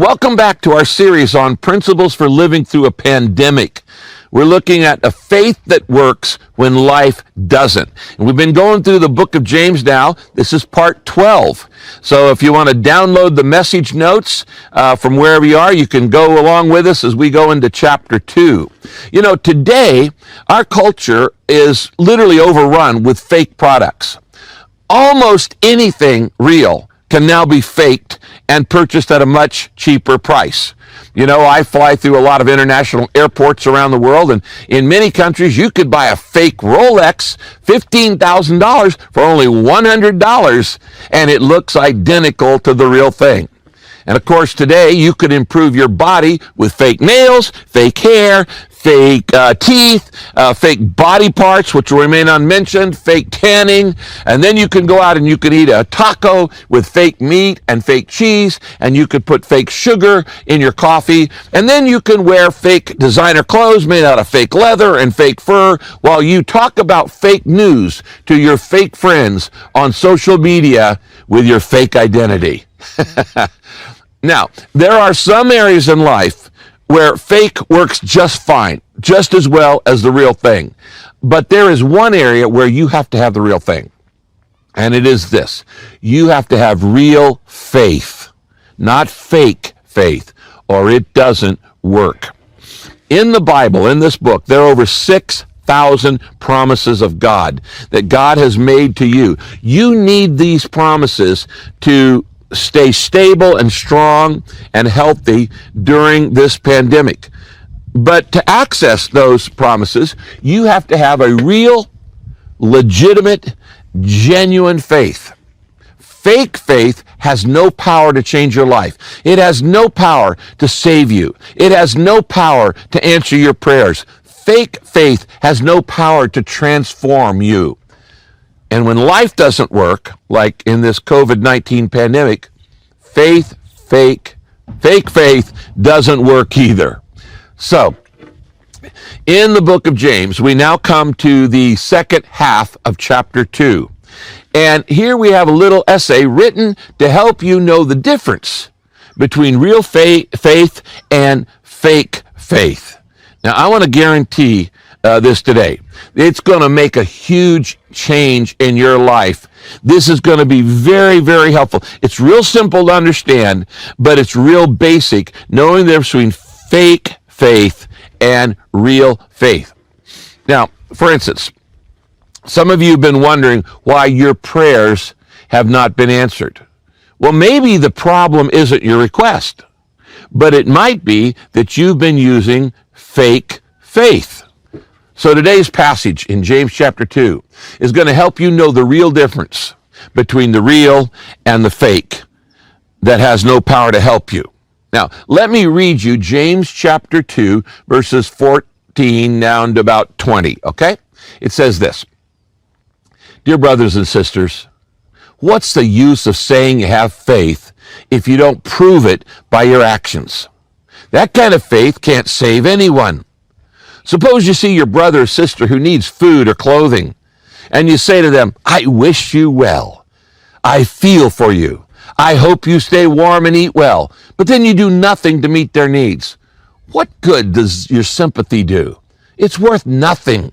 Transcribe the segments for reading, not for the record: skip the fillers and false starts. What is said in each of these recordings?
Welcome back to our series on principles for living through a pandemic. We're looking at a faith that works when life doesn't. And we've been going through the book of James now. This is part 12. So if you want to download the message notes from wherever you are, you can go along with us as we go into chapter 2. You know, today, our culture is literally overrun with fake products. Almost anything real can now be faked and purchased at a much cheaper price. You know, I fly through a lot of international airports around the world, and in many countries, you could buy a fake Rolex, $15,000 for only $100, and it looks identical to the real thing. And of course, today, you could improve your body with fake nails, fake hair, fake teeth, fake body parts, which will remain unmentioned, fake tanning, and then you can go out and you can eat a taco with fake meat and fake cheese, and you could put fake sugar in your coffee, and then you can wear fake designer clothes made out of fake leather and fake fur while you talk about fake news to your fake friends on social media with your fake identity. Now, there are some areas in life where fake works just fine, just as well as the real thing. But there is one area where you have to have the real thing. And it is this. You have to have real faith, not fake faith, or it doesn't work. In the Bible, in this book, there are over 6,000 promises of God that God has made to you. You need these promises to stay stable and strong and healthy during this pandemic. But to access those promises, you have to have a real, legitimate, genuine faith. Fake faith has no power to change your life. It has no power to save you. It has no power to answer your prayers. Fake faith has no power to transform you. And when life doesn't work, like in this COVID-19 pandemic, fake faith doesn't work either. So, in the book of James, we now come to the second half of chapter 2. And here we have a little essay written to help you know the difference between real faith and fake faith. Now, I want to guarantee this today. It's going to make a huge change in your life. This is going to be very, very helpful. It's real simple to understand, but it's real basic, knowing the difference between fake faith and real faith. Now, for instance, some of you have been wondering why your prayers have not been answered. Well, maybe the problem isn't your request, but it might be that you've been using fake faith. So today's passage in James chapter 2 is going to help you know the real difference between the real and the fake that has no power to help you. Now, let me read you James chapter 2, verses 14 down to about 20, okay? It says this: Dear brothers and sisters, what's the use of saying you have faith if you don't prove it by your actions? That kind of faith can't save anyone. Suppose you see your brother or sister who needs food or clothing, and you say to them, I wish you well. I feel for you. I hope you stay warm and eat well. But then you do nothing to meet their needs. What good does your sympathy do? It's worth nothing.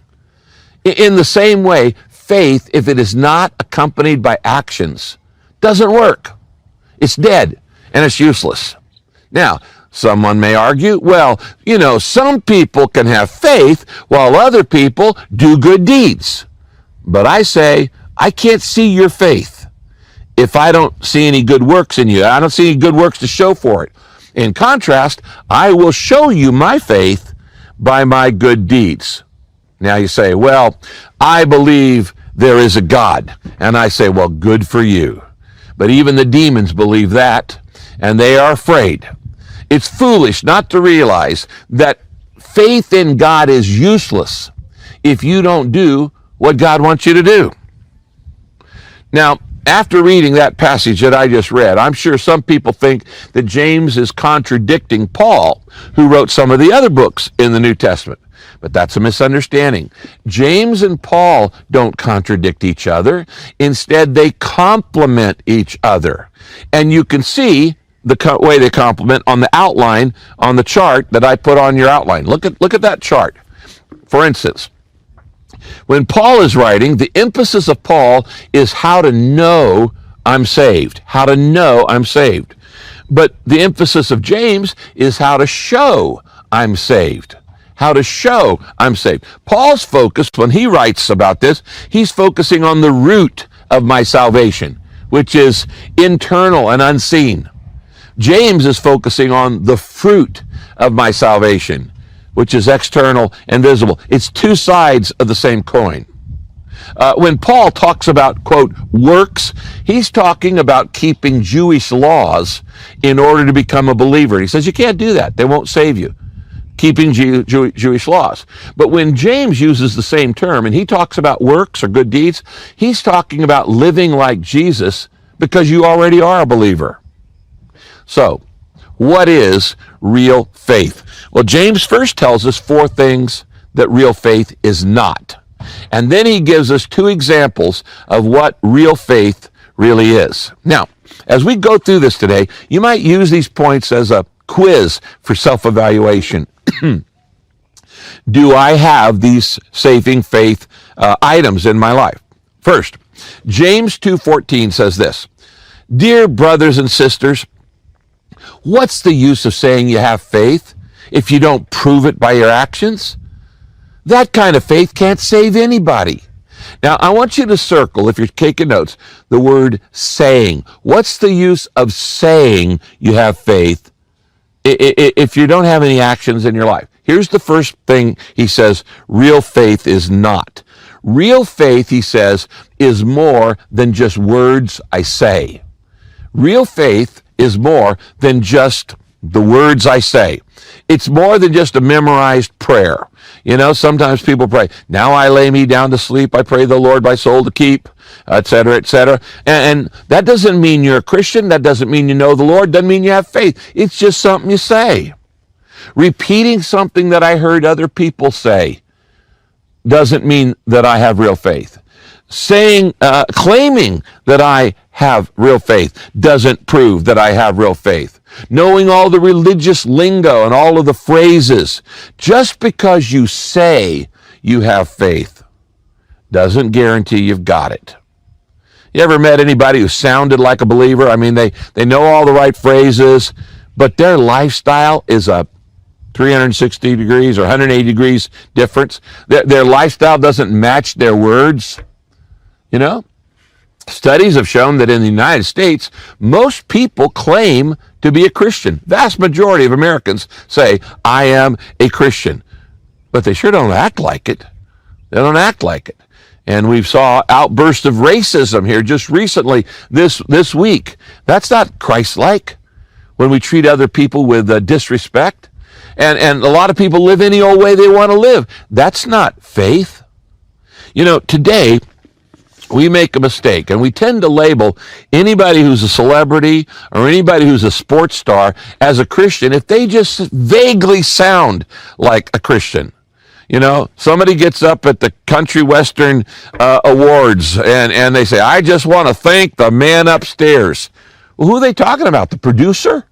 In the same way, faith, if it is not accompanied by actions, doesn't work. It's dead and it's useless. Now, someone may argue, well, you know, some people can have faith while other people do good deeds. But I say, I can't see your faith if I don't see any good works in you. I don't see any good works to show for it. In contrast, I will show you my faith by my good deeds. Now you say, well, I believe there is a God. And I say, well, good for you. But even the demons believe that, and they are afraid. It's foolish not to realize that faith in God is useless if you don't do what God wants you to do. Now, after reading that passage that I just read, I'm sure some people think that James is contradicting Paul, who wrote some of the other books in the New Testament. But that's a misunderstanding. James and Paul don't contradict each other. Instead, they complement each other. And you can see way they complement on the outline on the chart that I put on your outline. Look at that chart. For instance, when Paul is writing, the emphasis of Paul is how to know I'm saved. How to know I'm saved. But the emphasis of James is how to show I'm saved. How to show I'm saved. Paul's focus, when he writes about this, he's focusing on the root of my salvation, which is internal and unseen. James is focusing on the fruit of my salvation, which is external and visible. It's two sides of the same coin. When Paul talks about, quote, works, he's talking about keeping Jewish laws in order to become a believer. He says you can't do that. They won't save you. Keeping Jewish laws. But when James uses the same term and he talks about works or good deeds, he's talking about living like Jesus because you already are a believer. So, what is real faith? Well, James first tells us four things that real faith is not. And then he gives us two examples of what real faith really is. Now, as we go through this today, you might use these points as a quiz for self-evaluation. Do I have these saving faith items in my life? First, James 2:14 says this, "Dear brothers and sisters, what's the use of saying you have faith if you don't prove it by your actions? That kind of faith can't save anybody." Now, I want you to circle, if you're taking notes, the word saying. What's the use of saying you have faith if you don't have any actions in your life? Here's the first thing he says real faith is not. Real faith, he says, is more than just words I say. Real faith is more than just the words I say. It's more than just a memorized prayer. You know, sometimes people pray, "Now I lay me down to sleep, I pray the Lord my soul to keep," etc., etc. And that doesn't mean you're a Christian. That doesn't mean you know the Lord. Doesn't mean you have faith. It's just something you say. Repeating something that I heard other people say doesn't mean that I have real faith. Claiming that I have real faith doesn't prove that I have real faith. Knowing all the religious lingo and all of the phrases, just because you say you have faith doesn't guarantee you've got it. You ever met anybody who sounded like a believer? I mean, they know all the right phrases, but their lifestyle is a 360 degrees or 180 degrees difference. Their lifestyle doesn't match their words. You know, studies have shown that in the United States, most people claim to be a Christian. Vast majority of Americans say, "I am a Christian," but they sure don't act like it. They don't act like it. And we saw outbursts of racism here just recently this week. That's not Christ-like when we treat other people with disrespect. And a lot of people live any old way they want to live. That's not faith. You know, today, we make a mistake, and we tend to label anybody who's a celebrity or anybody who's a sports star as a Christian if they just vaguely sound like a Christian. You know, somebody gets up at the Country Western Awards and they say, "I just want to thank the man upstairs." Well, who are they talking about? The producer?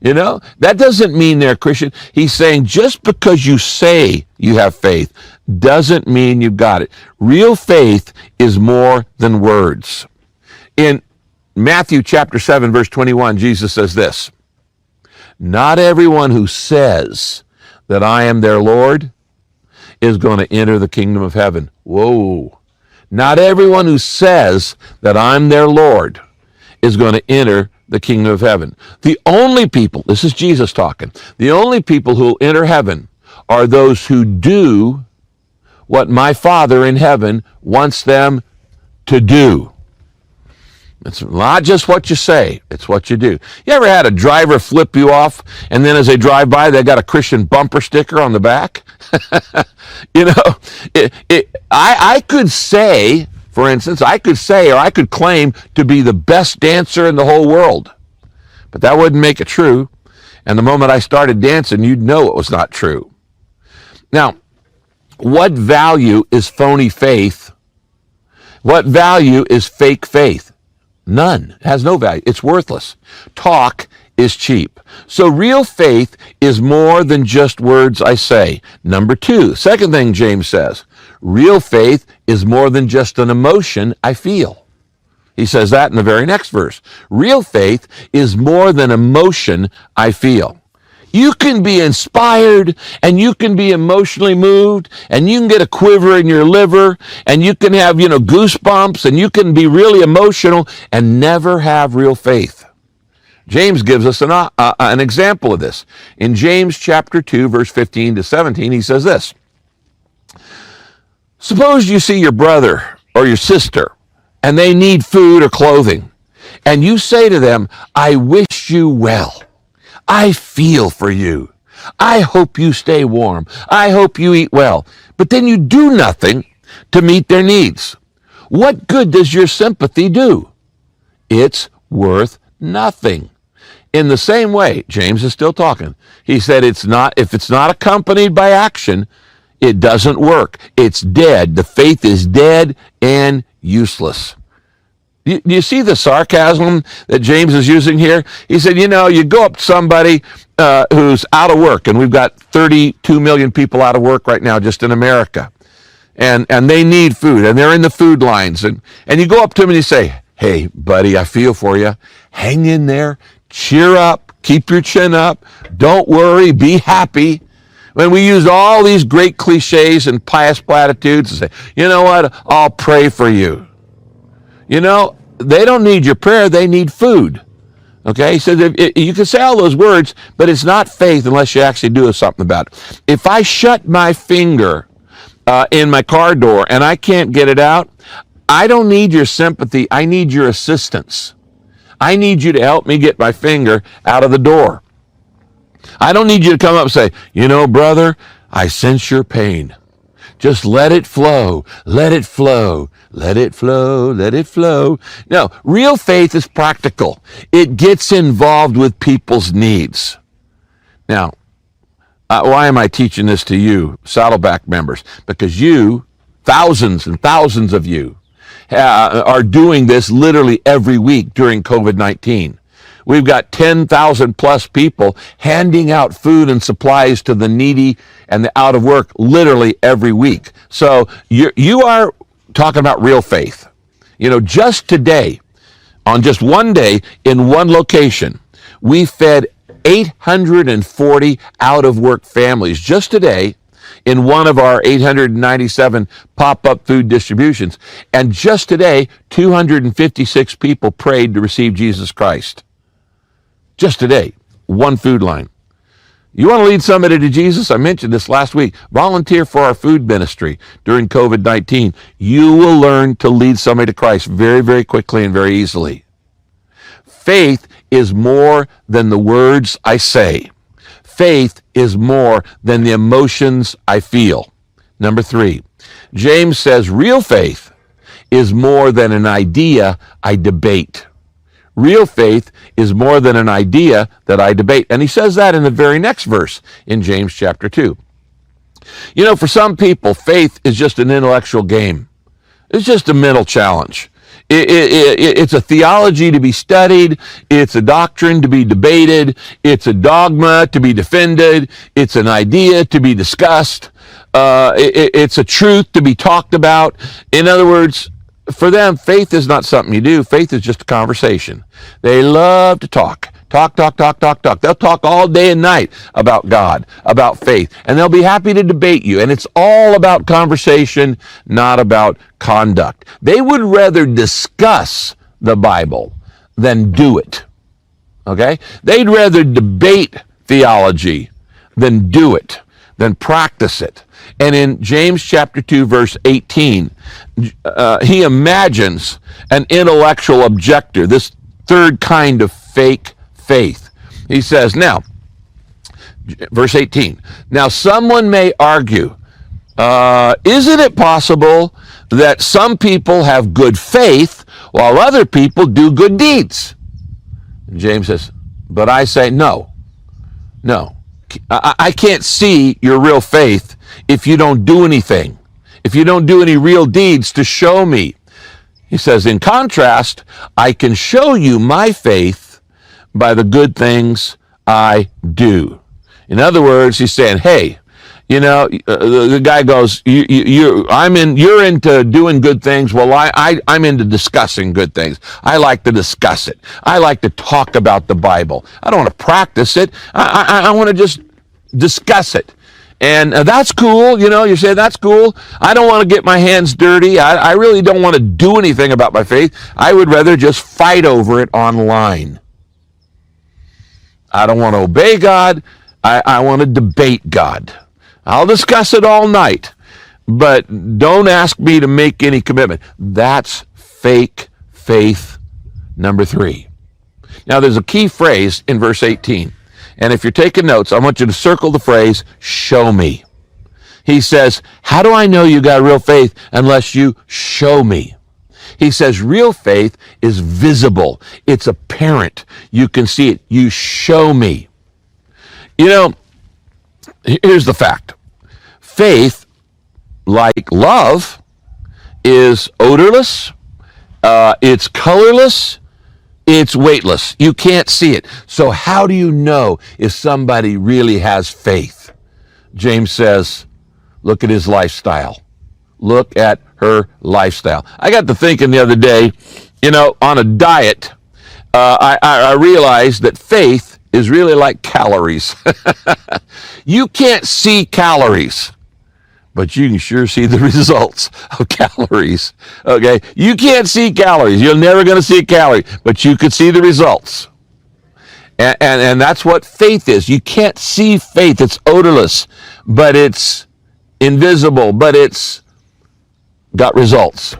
You know, that doesn't mean they're Christian. He's saying just because you say you have faith doesn't mean you've got it. Real faith is more than words. In Matthew chapter 7, verse 21, Jesus says this, "Not everyone who says that I am their Lord is going to enter the kingdom of heaven." Whoa. Not everyone who says that I'm their Lord is going to enter the kingdom of heaven. The only people, this is Jesus talking, the only people who will enter heaven are those who do what my Father in heaven wants them to do. It's not just what you say, it's what you do. You ever had a driver flip you off, and then as they drive by, they got a Christian bumper sticker on the back? You know, I could say, for instance, I could say or I could claim to be the best dancer in the whole world, but that wouldn't make it true. And the moment I started dancing, you'd know it was not true. Now, what value is phony faith? What value is fake faith? None. It has no value. It's worthless. Talk is cheap. So real faith is more than just words I say. Number two, second thing James says, real faith is more than just an emotion I feel. He says that in the very next verse. Real faith is more than emotion I feel. You can be inspired and you can be emotionally moved and you can get a quiver in your liver and you can have, goosebumps and you can be really emotional and never have real faith. James gives us an example of this. In James chapter 2, verse 15 to 17, he says this. Suppose you see your brother or your sister and they need food or clothing, and you say to them, I wish you well. I feel for you. I hope you stay warm. I hope you eat well. But then you do nothing to meet their needs. What good does your sympathy do? It's worth nothing. In the same way, James is still talking. He said if it's not accompanied by action, it doesn't work. It's dead. The faith is dead and useless. Do you see the sarcasm that James is using here? He said, you go up to somebody who's out of work, and we've got 32 million people out of work right now just in America, and they need food, and they're in the food lines, and you go up to them and you say, hey, buddy, I feel for you. Hang in there. Cheer up. Keep your chin up. Don't worry. Be happy. When we use all these great cliches and pious platitudes and say, you know what, I'll pray for you. They don't need your prayer, they need food. Okay, so you can say all those words, but it's not faith unless you actually do something about it. If I shut my finger in my car door and I can't get it out, I don't need your sympathy, I need your assistance. I need you to help me get my finger out of the door. I don't need you to come up and say, brother, I sense your pain. Just let it flow, let it flow, let it flow, let it flow. No, real faith is practical. It gets involved with people's needs. Now, why am I teaching this to you, Saddleback members? Because you, thousands and thousands of you, are doing this literally every week during COVID-19. We've got 10,000 plus people handing out food and supplies to the needy and the out of work literally every week. So you are talking about real faith. Just today, on just one day in one location, we fed 840 out of work families just today in one of our 897 pop-up food distributions. And just today, 256 people prayed to receive Jesus Christ. Just today, one food line. You want to lead somebody to Jesus? I mentioned this last week. Volunteer for our food ministry during COVID-19. You will learn to lead somebody to Christ very, very quickly and very easily. Faith is more than the words I say. Faith is more than the emotions I feel. Number three, James says real faith is more than an idea I debate. Real faith is more than an idea that I debate. And he says that in the very next verse in James chapter 2. For some people, faith is just an intellectual game. It's just a mental challenge. It's a theology to be studied. It's a doctrine to be debated. It's a dogma to be defended. It's an idea to be discussed. It's a truth to be talked about. In other words, for them, faith is not something you do. Faith is just a conversation. They love to talk. Talk. They'll talk all day and night about God, about faith, and they'll be happy to debate you. And it's all about conversation, not about conduct. They would rather discuss the Bible than do it. Okay? They'd rather debate theology than do it, than practice it. And in James chapter 2, verse 18, he imagines an intellectual objector, this third kind of fake faith. He says, now, verse 18, now someone may argue, isn't it possible that some people have good faith while other people do good deeds? And James says, but I say no. I can't see your real faith if you don't do anything, if you don't do any real deeds to show me. He says, in contrast, I can show you my faith by the good things I do. In other words, he's saying, hey, the guy goes, you're into doing good things. Well, I'm into discussing good things. I like to discuss it. I like to talk about the Bible. I don't want to practice it. I want to just discuss it. And that's cool. You say, that's cool. I don't want to get my hands dirty. I really don't want to do anything about my faith. I would rather just fight over it online. I don't want to obey God. I want to debate God. I'll discuss it all night, but don't ask me to make any commitment. That's fake faith number 3. Now, there's a key phrase in verse 18. And if you're taking notes, I want you to circle the phrase, show me. He says, how do I know you got real faith unless you show me? He says real faith is visible. It's apparent. You can see it. You show me. Here's the fact. Faith, like love, is odorless, it's colorless, it's weightless. You can't see it. So how do you know if somebody really has faith? James says, look at his lifestyle. Look at her lifestyle. I got to thinking the other day, on a diet, I realized that faith is really like calories. You can't see calories, but you can sure see the results of calories. Okay? You can't see calories. You're never going to see a calorie, but you could see the results. And that's what faith is. You can't see faith. It's odorless, but it's invisible, but it's got results.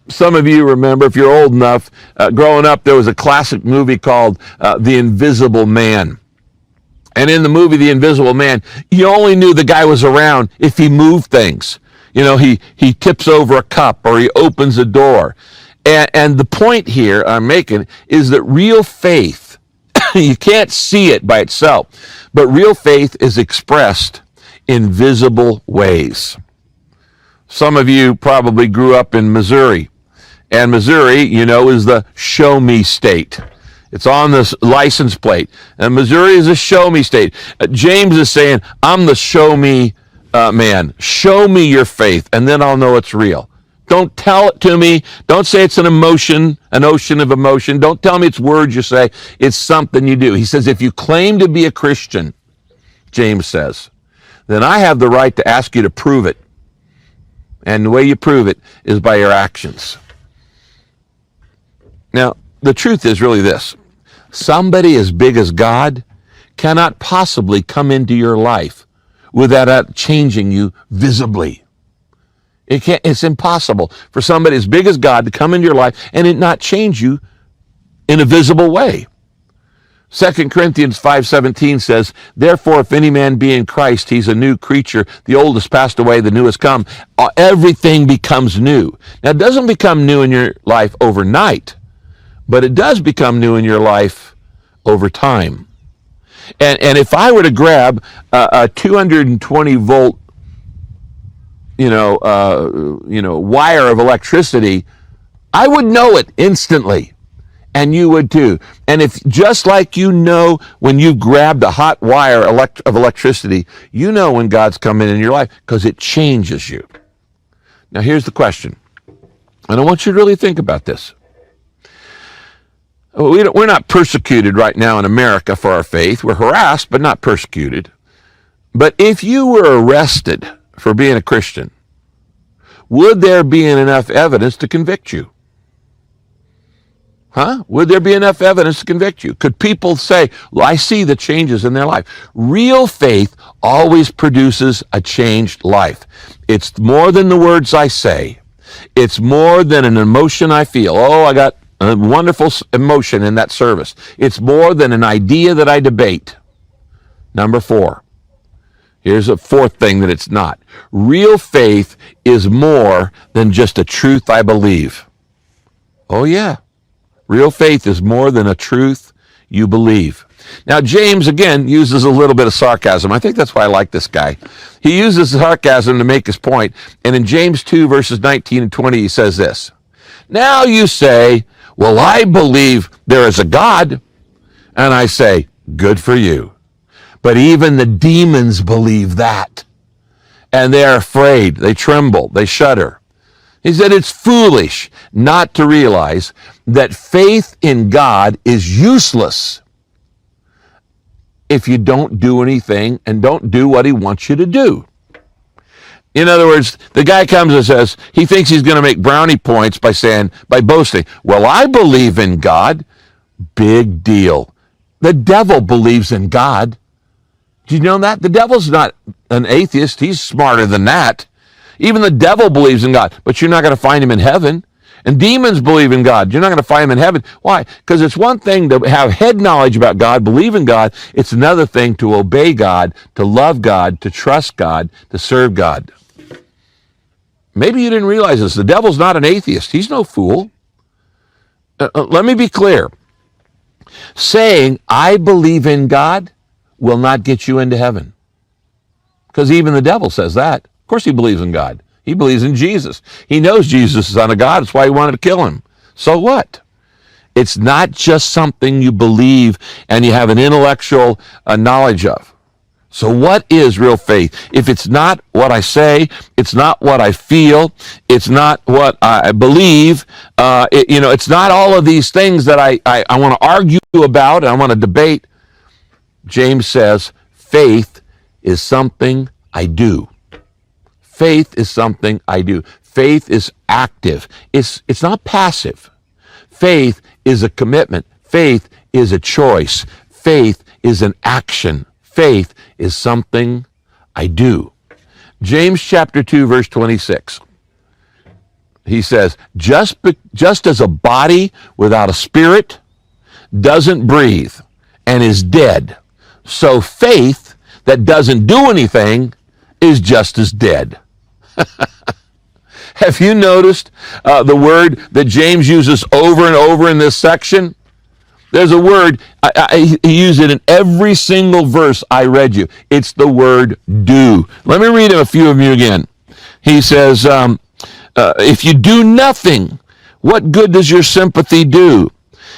Some of you remember, if you're old enough, growing up, there was a classic movie called The Invisible Man. And in the movie, The Invisible Man, you only knew the guy was around if he moved things. He tips over a cup or he opens a door. And the point here I'm making is that real faith, you can't see it by itself, but real faith is expressed in visible ways. Some of you probably grew up in Missouri. And Missouri, is the show me state. It's on the license plate. And Missouri is a show me state. James is saying, I'm the show me man. Show me your faith, and then I'll know it's real. Don't tell it to me. Don't say it's an emotion, an ocean of emotion. Don't tell me it's words you say. It's something you do. He says, if you claim to be a Christian, James says, then I have the right to ask you to prove it. And the way you prove it is by your actions. Now, the truth is really this. Somebody as big as God cannot possibly come into your life without changing you visibly. It's impossible for somebody as big as God to come into your life and it not change you in a visible way. 2 Corinthians 5:17 says, therefore, if any man be in Christ, he's a new creature. The old has passed away, the new has come. Everything becomes new. Now, it doesn't become new in your life overnight, but it does become new in your life over time. And if I were to grab a 220 volt, wire of electricity, I would know it instantly. And you would too. And if just like when you've grabbed a hot wire of electricity, you know when God's come in your life because it changes you. Now here's the question. And I want you to really think about this. We're not persecuted right now in America for our faith. We're harassed, but not persecuted. But if you were arrested for being a Christian, would there be enough evidence to convict you? Would there be enough evidence to convict you? Could people say, well, I see the changes in their life? Real faith always produces a changed life. It's more than the words I say. It's more than an emotion I feel. Oh, I got a wonderful emotion in that service. It's more than an idea that I debate. Number 4. Here's a fourth thing that it's not. Real faith is more than just a truth I believe. Oh, yeah. Real faith is more than a truth you believe. Now, James, again, uses a little bit of sarcasm. I think that's why I like this guy. He uses sarcasm to make his point. And in James 2, verses 19 and 20, he says this. Now you say, well, I believe there is a God. And I say, good for you. But even the demons believe that. And they're afraid. They tremble. They shudder. He said it's foolish not to realize that faith in God is useless if you don't do anything and don't do what he wants you to do. In other words, the guy comes and says he thinks he's going to make brownie points by boasting, well, I believe in God. Big deal. The devil believes in God. Do you know that? The devil's not an atheist. He's smarter than that. Even the devil believes in God, but you're not going to find him in heaven. And demons believe in God. You're not going to find him in heaven. Why? Because it's one thing to have head knowledge about God, believe in God. It's another thing to obey God, to love God, to trust God, to serve God. Maybe you didn't realize this. The devil's not an atheist. He's no fool. Let me be clear. Saying, I believe in God will not get you into heaven. Because even the devil says that. Of course he believes in God. He believes in Jesus. He knows Jesus is the Son of God. That's why he wanted to kill him. So what? It's not just something you believe and you have an intellectual knowledge of. So what is real faith? If it's not what I say, it's not what I feel, it's not what I believe, it's not all of these things that I want to argue about and I want to debate. James says, faith is something I do. Faith is something I do. Faith is active. It's not passive. Faith is a commitment. Faith is a choice. Faith is an action. Faith is something I do. James chapter 2, verse 26. He says, just as a body without a spirit doesn't breathe and is dead, so faith that doesn't do anything is just as dead. Have you noticed the word that James uses over and over in this section? There's a word, he used it in every single verse I read you. It's the word do. Let me read a few of you again. He says, if you do nothing, what good does your sympathy do?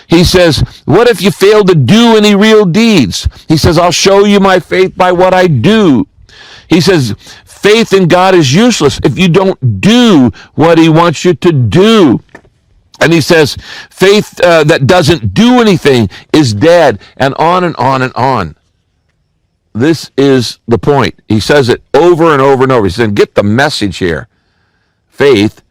He says, what if you fail to do any real deeds? He says, I'll show you my faith by what I do. He says, faith in God is useless if you don't do what he wants you to do. And he says, faith that doesn't do anything is dead, and on and on and on. This is the point. He says it over and over and over. He said, get the message here. Faith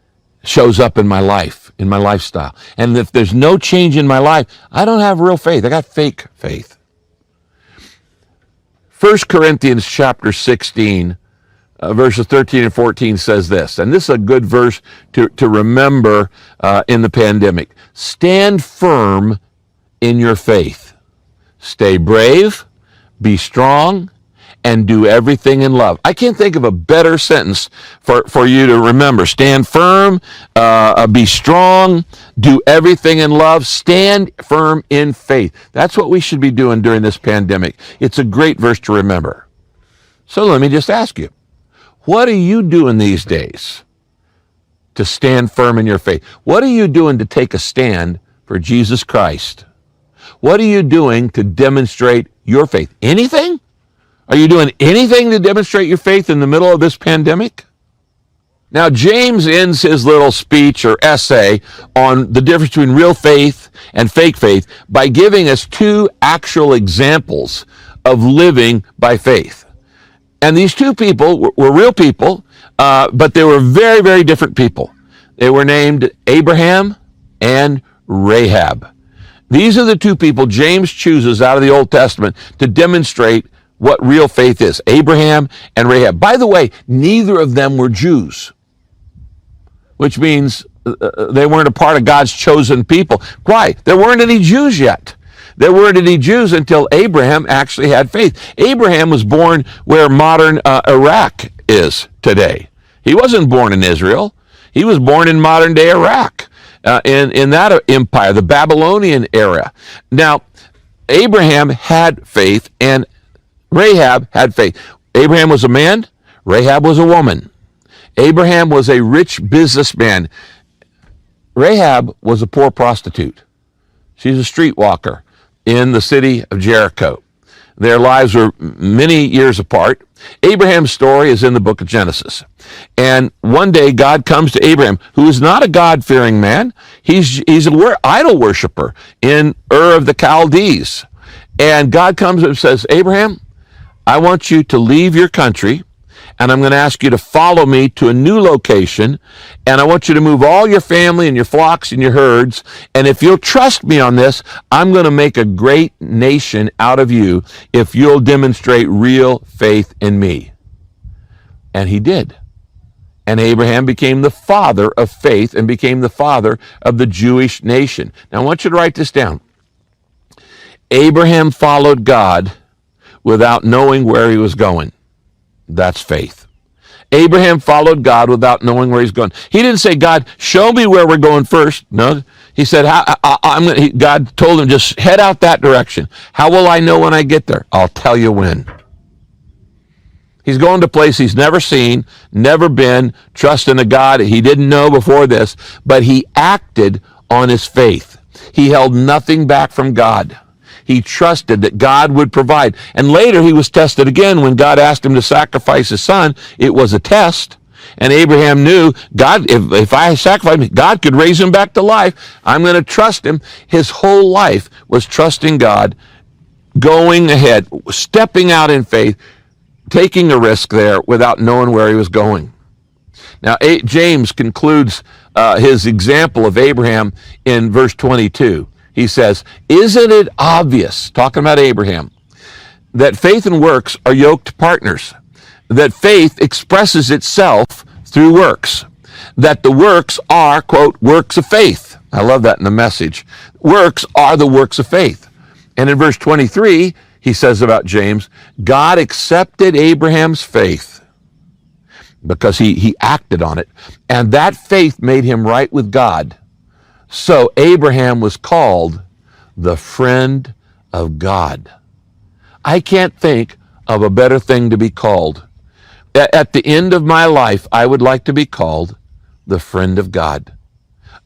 shows up in my life, in my lifestyle. And if there's no change in my life, I don't have real faith. I got fake faith. 1 Corinthians chapter 16, verses 13 and 14 says this, and this is a good verse to remember in the pandemic. Stand firm in your faith. Stay brave, be strong, and do everything in love. I can't think of a better sentence for you to remember. Stand firm, be strong, do everything in love, stand firm in faith. That's what we should be doing during this pandemic. It's a great verse to remember. So let me just ask you, what are you doing these days to stand firm in your faith? What are you doing to take a stand for Jesus Christ? What are you doing to demonstrate your faith? Anything? Are you doing anything to demonstrate your faith in the middle of this pandemic? Now, James ends his little speech or essay on the difference between real faith and fake faith by giving us two actual examples of living by faith. And these two people were real people, but they were very, very different people. They were named Abraham and Rahab. These are the two people James chooses out of the Old Testament to demonstrate what real faith is. Abraham and Rahab. By the way, neither of them were Jews, which means they weren't a part of God's chosen people. Why? There weren't any Jews yet. There weren't any Jews until Abraham actually had faith. Abraham was born where modern Iraq is today. He wasn't born in Israel. He was born in modern day Iraq, in that empire, the Babylonian era. Now, Abraham had faith and Rahab had faith. Abraham was a man. Rahab was a woman. Abraham was a rich businessman. Rahab was a poor prostitute. She's a streetwalker. in the city of Jericho. Their lives were many years apart. Abraham's story is in the book of Genesis. And one day God comes to Abraham, who is not a God-fearing man. He's an idol worshiper in Ur of the Chaldees. And God comes and says, Abraham, I want you to leave your country, and I'm going to ask you to follow me to a new location, and I want you to move all your family and your flocks and your herds, and if you'll trust me on this, I'm going to make a great nation out of you if you'll demonstrate real faith in me. And he did. And Abraham became the father of faith and became the father of the Jewish nation. Now I want you to write this down. Abraham followed God without knowing where he was going. That's faith. Abraham followed God without knowing where he's going. He didn't say, God, show me where we're going first. No, he said, God told him, just head out that direction. How will I know when I get there? I'll tell you when. He's going to a place he's never seen, never been, trusting a God he didn't know before this, but he acted on his faith. He held nothing back from God. He trusted that God would provide. And later he was tested again when God asked him to sacrifice his son. It was a test. And Abraham knew, God, if I sacrifice him, God could raise him back to life. I'm going to trust him. His whole life was trusting God, going ahead, stepping out in faith, taking a risk there without knowing where he was going. Now, James concludes his example of Abraham in verse 22. He says, isn't it obvious, talking about Abraham, that faith and works are yoked partners, that faith expresses itself through works, that the works are, quote, works of faith. I love that in the Message. Works are the works of faith. And in verse 23, he says about James, God accepted Abraham's faith because he acted on it, and that faith made him right with God. So Abraham was called the friend of God. I can't think of a better thing to be called. At the end of my life, I would like to be called the friend of God.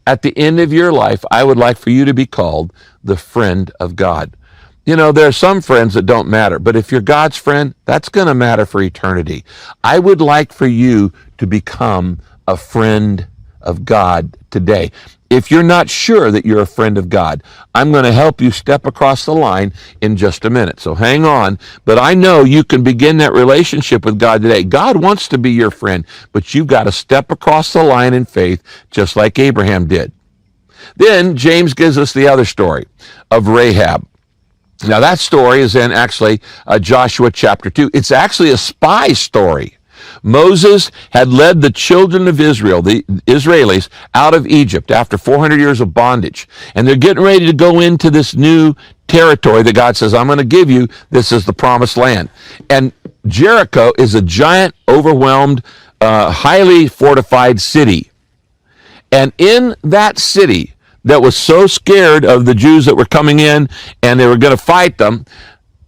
At the end of your life, I would like for you to be called the friend of God. You know, there are some friends that don't matter, but if you're God's friend, that's going to matter for eternity. I would like for you to become a friend of God today. If you're not sure that you're a friend of God, I'm going to help you step across the line in just a minute. So hang on. But I know you can begin that relationship with God today. God wants to be your friend, but you've got to step across the line in faith, just like Abraham did. Then James gives us the other story of Rahab. Now that story is in actually Joshua chapter 2. It's actually a spy story. Moses had led the children of Israel, the Israelis, out of Egypt after 400 years of bondage. And they're getting ready to go into this new territory that God says, I'm going to give you. This is the promised land. And Jericho is a giant, overwhelmed, highly fortified city. And in that city that was so scared of the Jews that were coming in and they were going to fight them,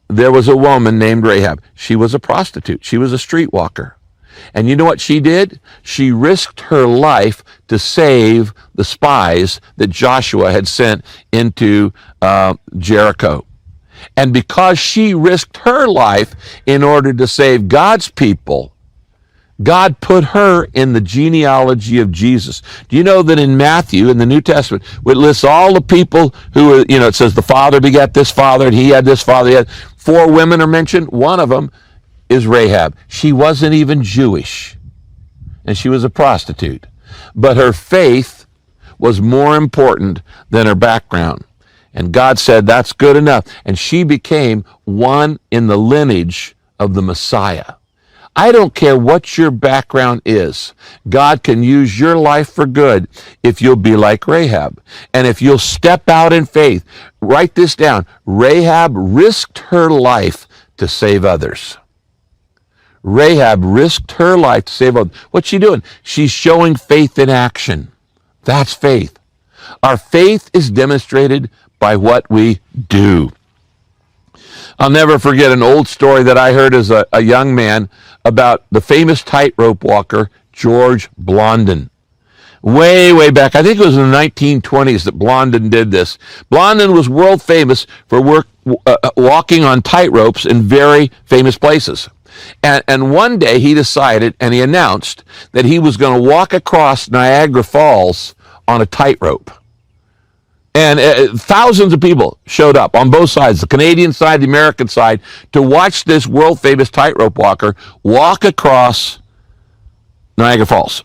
there was a woman named Rahab. She was a prostitute. She was a streetwalker. And you know what she did? She risked her life to save the spies that Joshua had sent into Jericho. And because she risked her life in order to save God's people, God put her in the genealogy of Jesus. Do you know that in Matthew, in the New Testament, it lists all the people who, it says the father begat this father, and he had this father. He had 4 women are mentioned. One of them is Rahab. She wasn't even Jewish, and she was a prostitute. But her faith was more important than her background. And God said, that's good enough. And she became one in the lineage of the Messiah. I don't care what your background is. God can use your life for good if you'll be like Rahab. And if you'll step out in faith. Write this down. Rahab risked her life to save others. Rahab risked her life to save others. What's she doing? She's showing faith in action. That's faith. Our faith is demonstrated by what we do. I'll never forget an old story that I heard as a young man about the famous tightrope walker, George Blondin. Way, way back. I think it was in the 1920s that Blondin did this. Blondin was world famous for walking on tightropes in very famous places. And one day he decided, and he announced, that he was going to walk across Niagara Falls on a tightrope. And thousands of people showed up on both sides, the Canadian side, the American side, to watch this world-famous tightrope walker walk across Niagara Falls.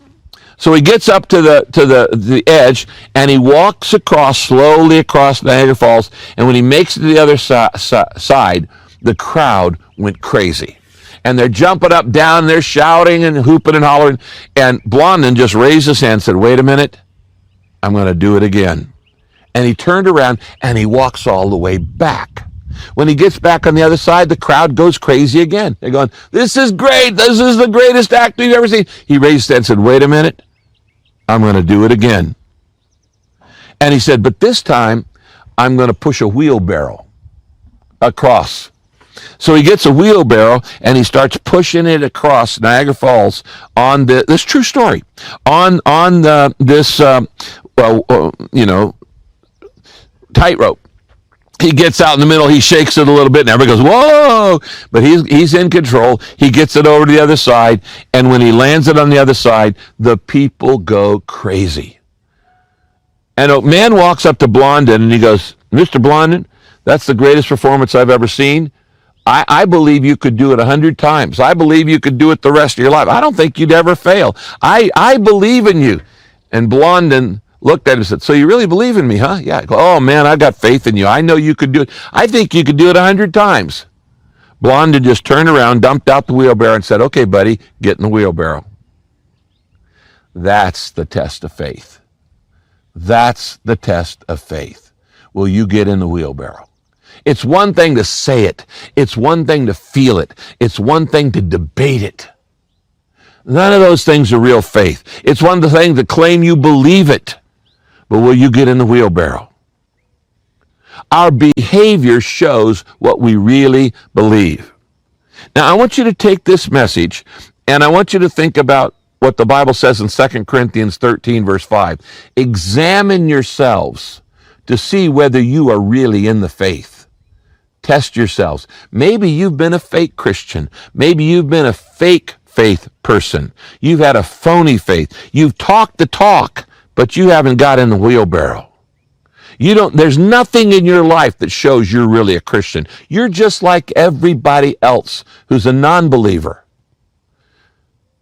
So he gets up to the edge, and he walks slowly across Niagara Falls, and when he makes it to the other side, the crowd went crazy. And they're jumping up, down, they're shouting and hooping and hollering, and Blondin just raised his hand and said, "Wait a minute, I'm going to do it again." And he turned around, and he walks all the way back. When he gets back on the other side, the crowd goes crazy again. They're going, "This is great. This is the greatest act we've ever seen." He raised his hand and said, "Wait a minute, I'm going to do it again." And he said, "But this time, I'm going to push a wheelbarrow across." So he gets a wheelbarrow, and he starts pushing it across Niagara Falls on this true story, on this tightrope. He gets out in the middle, he shakes it a little bit, and everybody goes, "Whoa!" But he's in control. He gets it over to the other side, and when he lands it on the other side, the people go crazy. And a man walks up to Blondin, and he goes, "Mr. Blondin, that's the greatest performance I've ever seen. I believe you could do it 100 times. I believe you could do it the rest of your life. I don't think you'd ever fail. I believe in you." And Blondin looked at him and said, "So you really believe in me, huh?" "Yeah." "Oh, man, I got faith in you. I know you could do it. I think you could do it 100 times. Blondin just turned around, dumped out the wheelbarrow, and said, "Okay, buddy, get in the wheelbarrow." That's the test of faith. That's the test of faith. Will you get in the wheelbarrow? It's one thing to say it. It's one thing to feel it. It's one thing to debate it. None of those things are real faith. It's one thing to claim you believe it. But will you get in the wheelbarrow? Our behavior shows what we really believe. Now, I want you to take this message, and I want you to think about what the Bible says in 2 Corinthians 13, verse 5. Examine yourselves to see whether you are really in the faith. Test yourselves. Maybe you've been a fake Christian. Maybe you've been a fake faith person. You've had a phony faith. You've talked the talk, but you haven't got in the wheelbarrow. There's nothing in your life that shows you're really a Christian. You're just like everybody else who's a non-believer.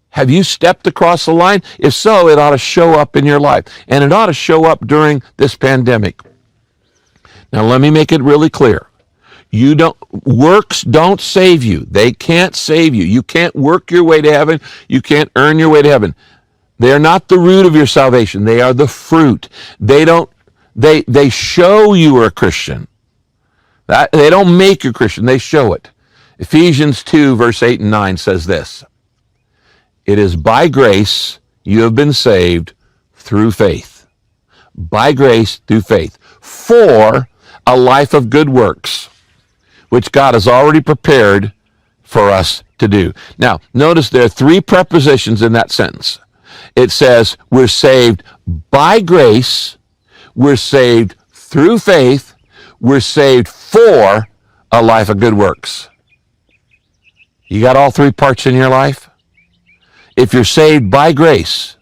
Have you stepped across the line? If so, it ought to show up in your life. And it ought to show up during this pandemic. Now, let me make it really clear. Works don't save you. They can't save you. You can't work your way to heaven. You can't earn your way to heaven. They are not the root of your salvation. They are the fruit. They show you are a Christian. They don't make you a Christian. They show it. Ephesians 2, verse 8 and 9 says this. It is by grace you have been saved through faith. By grace through faith. For a life of good works, which God has already prepared for us to do. Now, notice there are three prepositions in that sentence. It says we're saved by grace, we're saved through faith, we're saved for a life of good works. You got all three parts in your life? If you're saved by grace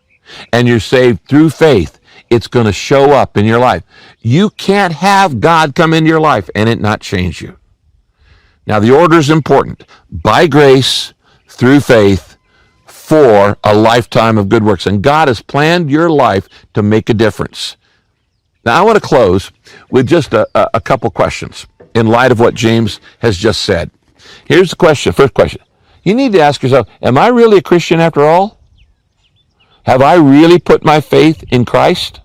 and you're saved through faith, it's going to show up in your life. You can't have God come into your life and it not change you. Now, the order is important. By grace, through faith, for a lifetime of good works. And God has planned your life to make a difference. Now, I want to close with just a couple questions in light of what James has just said. Here's the question, first question. You need to ask yourself, am I really a Christian after all? Have I really put my faith in Christ?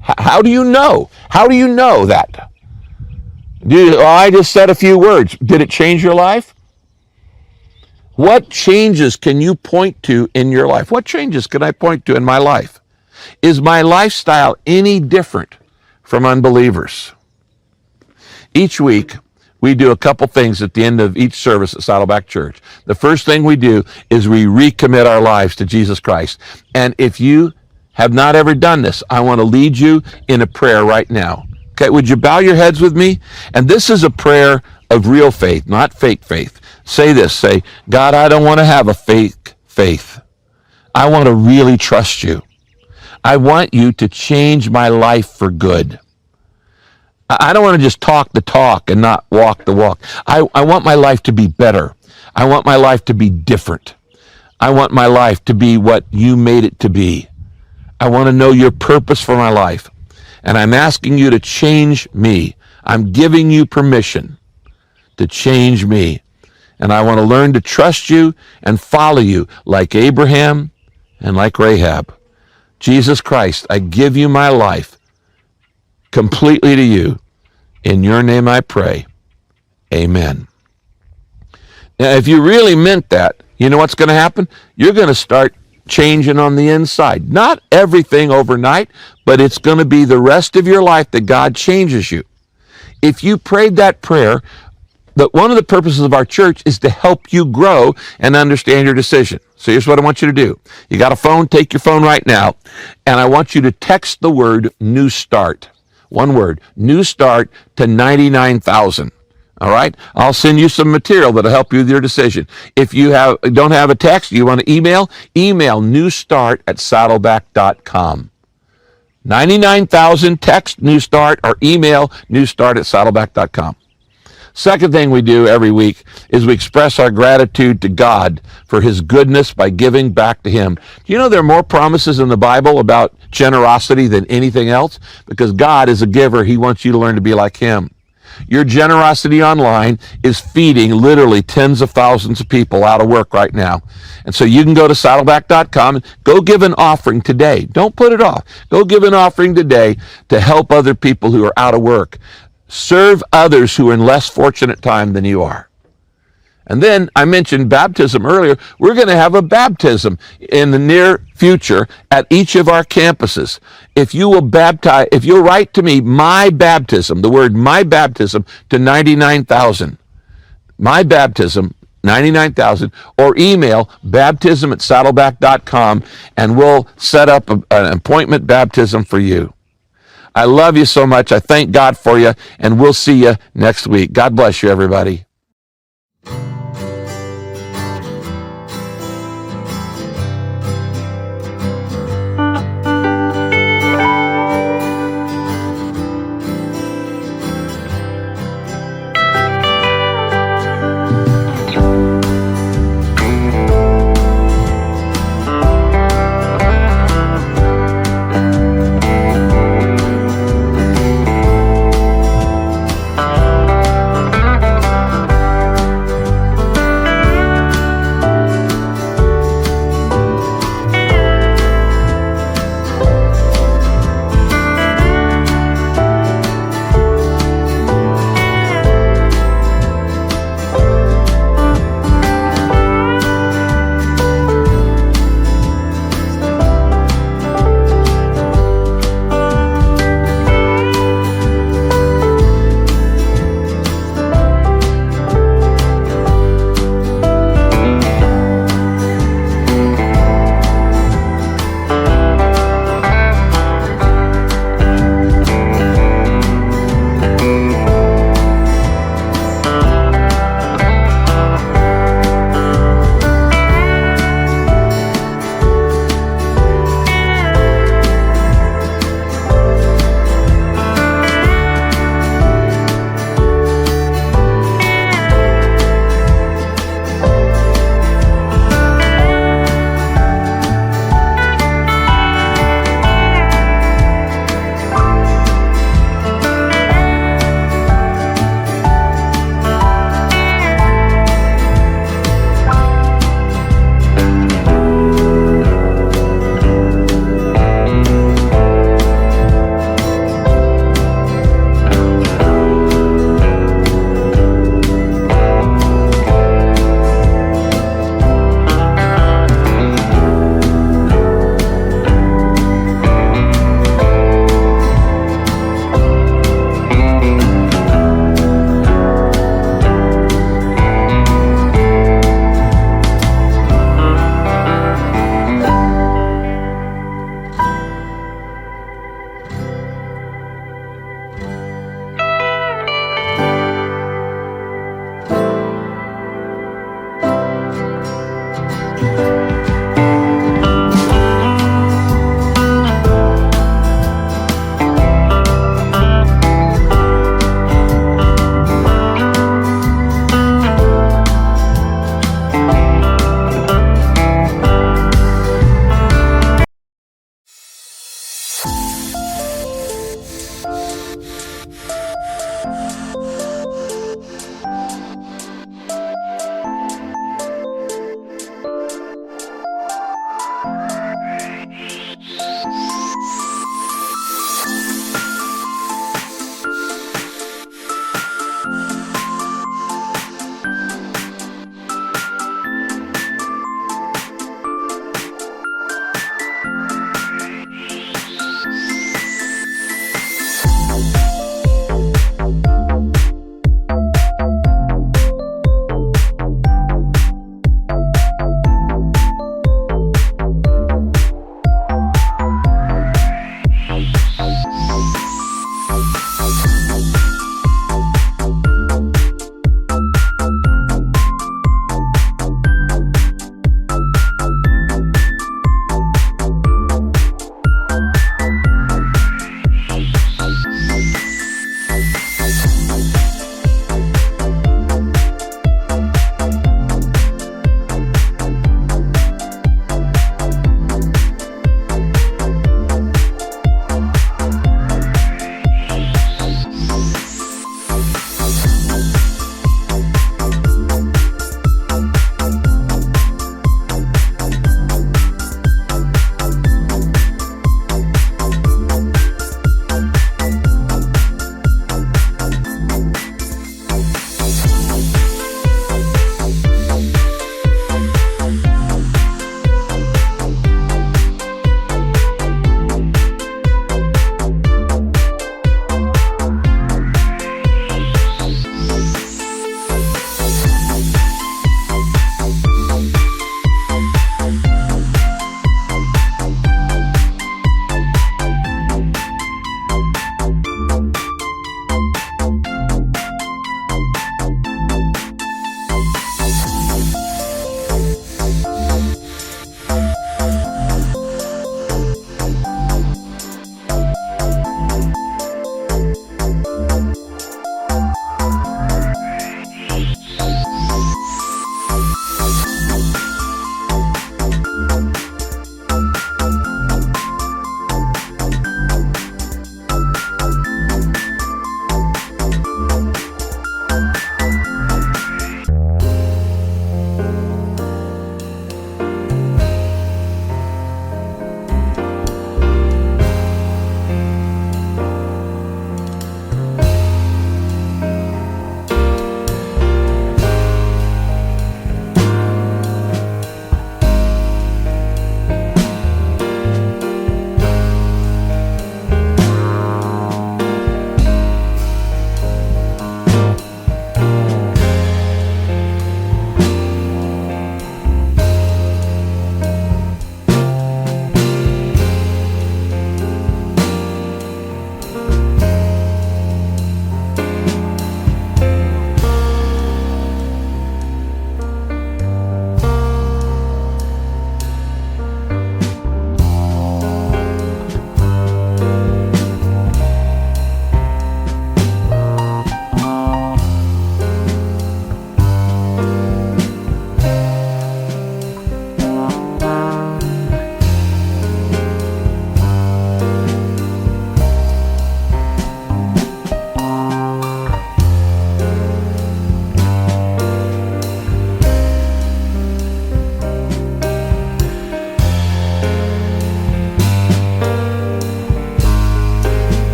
How do you know? How do you know that? I just said a few words. Did it change your life? What changes can you point to in your life? What changes can I point to in my life? Is my lifestyle any different from unbelievers? Each week, we do a couple things at the end of each service at Saddleback Church. The first thing we do is we recommit our lives to Jesus Christ. And if you have not ever done this, I want to lead you in a prayer right now. Okay, would you bow your heads with me? And this is a prayer of real faith, not fake faith. Say this, say, God, I don't want to have a fake faith. I want to really trust you. I want you to change my life for good. I don't want to just talk the talk and not walk the walk. I want my life to be better. I want my life to be different. I want my life to be what you made it to be. I want to know your purpose for my life. And I'm asking you to change me. I'm giving you permission to change me. And I want to learn to trust you and follow you like Abraham and like Rahab. Jesus Christ, I give you my life completely to you. In your name I pray. Amen. Now, if you really meant that, you know what's going to happen? You're going to start changing on the inside. Not everything overnight, but it's going to be the rest of your life that God changes you. If you prayed that prayer, that one of the purposes of our church is to help you grow and understand your decision. So here's what I want you to do. You got a phone? Take your phone right now, and I want you to text the word New Start. One word, New Start, to 99,000. All right? I'll send you some material that'll help you with your decision. If you don't have a text, you want to email newstart@saddleback.com. 99,000, text New Start or email newstart@saddleback.com. Second thing we do every week is we express our gratitude to God for his goodness by giving back to him. Do you know there are more promises in the Bible about generosity than anything else? Because God is a giver. He wants you to learn to be like him. Your generosity online is feeding literally tens of thousands of people out of work right now. And so you can go to saddleback.com and go give an offering today. Don't put it off. Go give an offering today to help other people who are out of work. Serve others who are in less fortunate time than you are. And then I mentioned baptism earlier. We're going to have a baptism in the near future at each of our campuses. If you'll write to me, my baptism, the word my baptism, to 99,000. My baptism, 99,000, or email baptism@saddleback.com, and we'll set up an appointment baptism for you. I love you so much. I thank God for you, and we'll see you next week. God bless you, everybody.